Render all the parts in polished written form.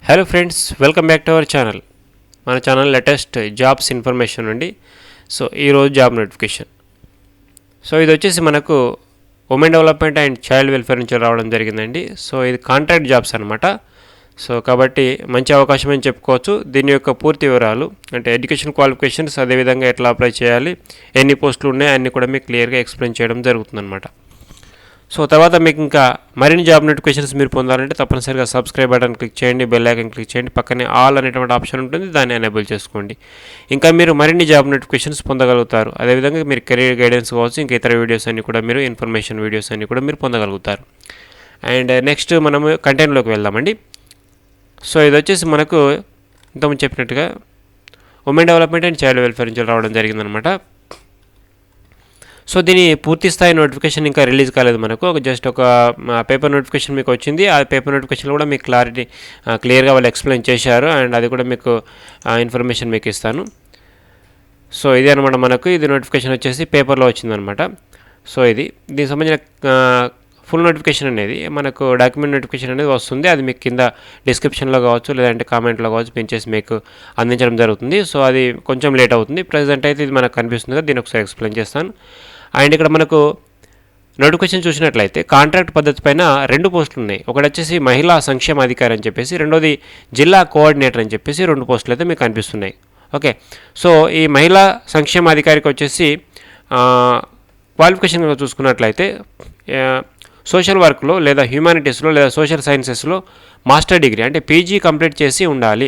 Hello friends, welcome back to our channel. మన channel latest jobs information అండి. So ఈరోజు job notification. So ఇది వచ్చేసి మనకు women development and child welfare నుంచి రావడం జరిగిందండి. సో ఇది కాంట్రాక్ట్ జాబ్స్ అనమాట. సో కాబట్టి మంచి అవకాశం అని చెప్పుకోవచ్చు. దీని యొక్క పూర్తి వివరాలు అంటే ఎడ్యుకేషన్ క్వాలిఫికేషన్స్, అదేవిధంగా ఎట్లా అప్లై చేయాలి, ఎన్ని పోస్టులు ఉన్నాయి అన్నీ కూడా మీకు క్లియర్గా ఎక్స్ప్లెయిన్ చేయడం జరుగుతుందన్నమాట. సో తర్వాత మీకు ఇంకా మరిన్ని జాబ్ నోటిఫికేషన్స్ మీరు పొందాలంటే తప్పనిసరిగా సబ్స్క్రైబ్ బటన్ క్లిక్ చేయండి, బెల్ ఐకాన్ క్లిక్ చేయండి, పక్కనే ఆల్ అనేటువంటి ఆప్షన్ ఉంటుంది, దాన్ని ఎనేబుల్ చేసుకోండి. ఇంకా మీరు మరిన్ని జాబ్ నోటిఫికేషన్స్ పొందగలుగుతారు. అదేవిధంగా మీరు కెరీర్ గైడెన్స్ కావచ్చు, ఇంకా ఇతర వీడియోస్ అన్ని కూడా మీరు ఇన్ఫర్మేషన్ వీడియోస్ అన్ని కూడా మీరు పొందగలుగుతారు. అండ్ నెక్స్ట్ మనము కంటెంట్లోకి వెళ్దామండి. సో ఇది వచ్చేసి మనకు ఇంతకుముందు చెప్పినట్టుగా women development and child welfare నుంచి రావడం జరిగిందనమాట. సో దీని పూర్తి స్థాయి నోటిఫికేషన్ ఇంకా రిలీజ్ కాలేదు. మనకు జస్ట్ ఒక పేపర్ నోటిఫికేషన్ మీకు వచ్చింది. ఆ పేపర్ నోటిఫికేషన్ కూడా మీకు క్లియర్గా వాళ్ళు ఎక్స్ప్లెయిన్ చేశారు. అండ్ అది కూడా మీకు ఇన్ఫర్మేషన్ మీకు ఇస్తాను. సో ఇది అనమాట, మనకు ఇది నోటిఫికేషన్ వచ్చేసి పేపర్లో వచ్చిందనమాట. సో దీనికి సంబంధించిన ఫుల్ నోటిఫికేషన్ అనేది మనకు డాక్యుమెంట్ నోటిఫికేషన్ అనేది వస్తుంది. అది మీకు కింద డిస్క్రిప్షన్లో కావచ్చు, లేదంటే కామెంట్లో కావచ్చు పెంచేసి మీకు అందించడం జరుగుతుంది. సో అది కొంచెం లేట్ అవుతుంది. ప్రజెంట్ అయితే ఇది మనకు కనిపిస్తుంది కదా, దీని ఒకసారి ఎక్స్ప్లెయిన్ చేస్తాను. అండ్ ఇక్కడ మనకు నోటిఫికేషన్ చూసినట్లయితే కాంట్రాక్ట్ పద్ధతి పైన 2 పోస్టులు ఉన్నాయి. ఒకటి వచ్చేసి మహిళా సంక్షేమ అధికారి అని చెప్పేసి, రెండోది జిల్లా కోఆర్డినేటర్ అని చెప్పేసి 2 పోస్టులు అయితే మీకు కనిపిస్తున్నాయి. ఓకే, సో ఈ మహిళా సంక్షేమ అధికారికి వచ్చేసి క్వాలిఫికేషన్ చూసుకున్నట్లయితే సోషల్ వర్క్లో లేదా హ్యూమానిటీస్లో లేదా సోషల్ సైన్సెస్లో మాస్టర్ డిగ్రీ అంటే పీజీ కంప్లీట్ చేసి ఉండాలి.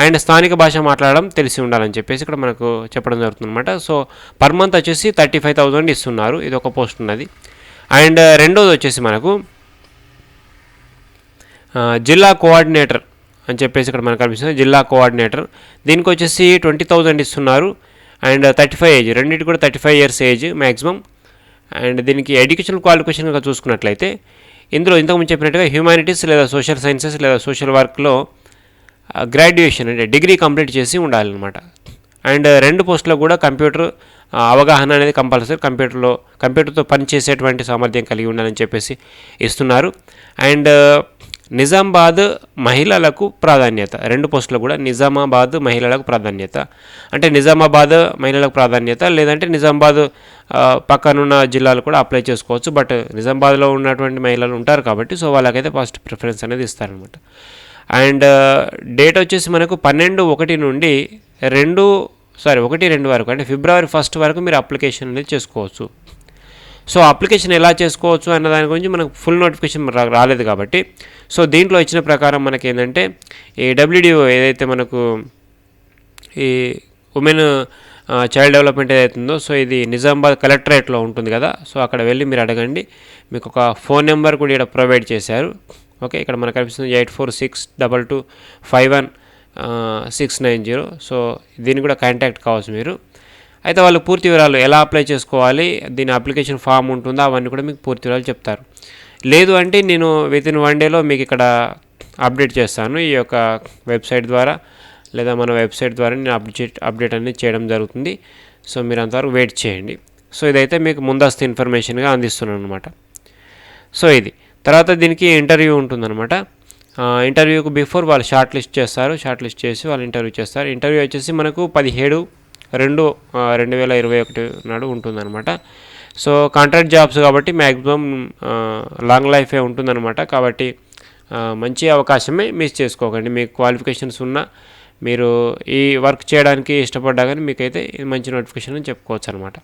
అండ్ స్థానిక భాష మాట్లాడడం తెలిసి ఉండాలని చెప్పేసి ఇక్కడ మనకు చెప్పడం జరుగుతుందన్నమాట. సో పర్ మంత్ వచ్చేసి 35,000 ఇస్తున్నారు. ఇది ఒక పోస్ట్ ఉన్నది. అండ్ రెండోది వచ్చేసి మనకు జిల్లా కోఆర్డినేటర్ అని చెప్పేసి ఇక్కడ మనకు కనిపిస్తుంది. జిల్లా కోఆర్డినేటర్ దీనికి వచ్చేసి 20,000 ఇస్తున్నారు. అండ్ 35 ఏజ్, రెండింటి కూడా 35 ఇయర్స్ ఏజ్ మ్యాక్సిమం. అండ్ దీనికి ఎడ్యుకేషనల్ క్వాలిఫికేషన్గా చూసుకున్నట్లయితే ఇందులో ఇంతకుముందు చెప్పినట్టుగా హ్యూమానిటీస్ లేదా సోషల్ సైన్సెస్ లేదా సోషల్ వర్క్లో గ్రాడ్యుయేషన్ అంటే డిగ్రీ కంప్లీట్ చేసి ఉండాలన్నమాట. అండ్ 2 పోస్టులో కూడా కంప్యూటర్ అవగాహన అనేది కంపల్సరీ, కంప్యూటర్తో పనిచేసేటువంటి సామర్థ్యం కలిగి ఉండాలని చెప్పేసి ఇస్తున్నారు. అండ్ నిజామాబాద్ మహిళలకు ప్రాధాన్యత, 2 పోస్టులు కూడా నిజామాబాద్ మహిళలకు ప్రాధాన్యత. అంటే నిజామాబాద్ మహిళలకు ప్రాధాన్యత, లేదంటే నిజామాబాద్ పక్కనున్న జిల్లాలు కూడా అప్లై చేసుకోవచ్చు. బట్ నిజామాబాద్లో ఉన్నటువంటి మహిళలు ఉంటారు కాబట్టి సో వాళ్ళకైతే ఫస్ట్ ప్రిఫరెన్స్ అనేది ఇస్తారనమాట. అండ్ డేట్ వచ్చేసి మనకు 12/1 నుండి 1/2 వరకు అంటే ఫిబ్రవరి 1 వరకు మీరు అప్లికేషన్ అనేది చేసుకోవచ్చు. సో అప్లికేషన్ ఎలా చేసుకోవచ్చు అన్న దాని గురించి మనకు ఫుల్ నోటిఫికేషన్ రాలేదు కాబట్టి సో దీంట్లో ఇచ్చిన ప్రకారం మనకి ఏంటంటే ఈ డబ్ల్యూడిఓ ఏదైతే మనకు ఈ ఉమెన్ చైల్డ్ డెవలప్మెంట్ ఏదైతుందో సో ఇది నిజామాబాద్ కలెక్టరేట్లో ఉంటుంది కదా. సో అక్కడ వెళ్ళి మీరు అడగండి. మీకు ఒక ఫోన్ నెంబర్ కూడా ఇక్కడ ప్రొవైడ్ చేశారు. ఓకే, ఇక్కడ మనకు కనిపిస్తుంది 84622251,690. సో దీన్ని కూడా కాంటాక్ట్ కావచ్చు మీరు. అయితే వాళ్ళు పూర్తి వివరాలు ఎలా అప్లై చేసుకోవాలి, దీని అప్లికేషన్ ఫామ్ ఉంటుందో అవన్నీ కూడా మీకు పూర్తి వివరాలు చెప్తారు. లేదు అంటే నేను వితిన్ 1 డేలో మీకు ఇక్కడ అప్డేట్ చేస్తాను. ఈ యొక్క వెబ్సైట్ ద్వారా లేదా మన వెబ్సైట్ ద్వారా నేను అప్డేట్ అనేది చేయడం జరుగుతుంది. సో మీరు అంతవరకు వెయిట్ చేయండి. సో ఇదైతే మీకు ముందస్తు ఇన్ఫర్మేషన్గా అందిస్తున్నాను అనమాట. సో ఇది తర్వాత దీనికి ఇంటర్వ్యూ ఉంటుందన్నమాట. ఇంటర్వ్యూకి బిఫోర్ వాళ్ళు షార్ట్ లిస్ట్ చేసి వాళ్ళు ఇంటర్వ్యూ చేస్తారు. ఇంటర్వ్యూ వచ్చేసి మనకు 17/2/2021 నాడు ఉంటుందన్నమాట. సో కాంట్రాక్ట్ జాబ్స్ కాబట్టి మ్యాక్సిమం లాంగ్ లైఫే ఉంటుందన్నమాట. కాబట్టి మంచి అవకాశమే మిస్ చేసుకోకండి. మీకు క్వాలిఫికేషన్స్ ఉన్నా మీరు ఈ వర్క్ చేయడానికి ఇష్టపడ్డా కానీ మీకైతే మంచి నోటిఫికేషన్ అని చెప్పుకోవచ్చు అనమాట.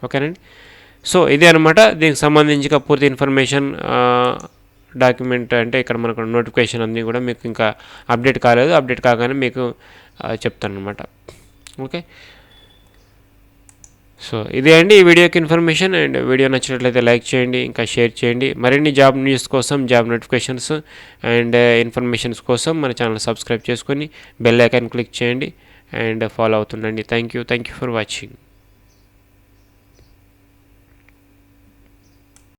ఓకేనండి. సో ఇదే అనమాట దీనికి సంబంధించిన పూర్తి ఇన్ఫర్మేషన్. డాక్యుమెంట్ అంటే ఇక్కడ మనకు నోటిఫికేషన్ అన్నీ కూడా మీకు ఇంకా అప్డేట్ కాలేదు. అప్డేట్ కాగానే మీకు చెప్తాను అనమాట. ఓకే, సో ఇదే అండి ఈ వీడియోకి ఇన్ఫర్మేషన్. అండ్ వీడియో నచ్చినట్లయితే లైక్ చేయండి, ఇంకా షేర్ చేయండి. మరిన్ని జాబ్ న్యూస్ కోసం, జాబ్ నోటిఫికేషన్స్ అండ్ ఇన్ఫర్మేషన్స్ కోసం మన ఛానల్ సబ్స్క్రైబ్ చేసుకొని బెల్ ఐకాన్ క్లిక్ చేయండి అండ్ ఫాలో అవుతుండండి. Thank you for watching.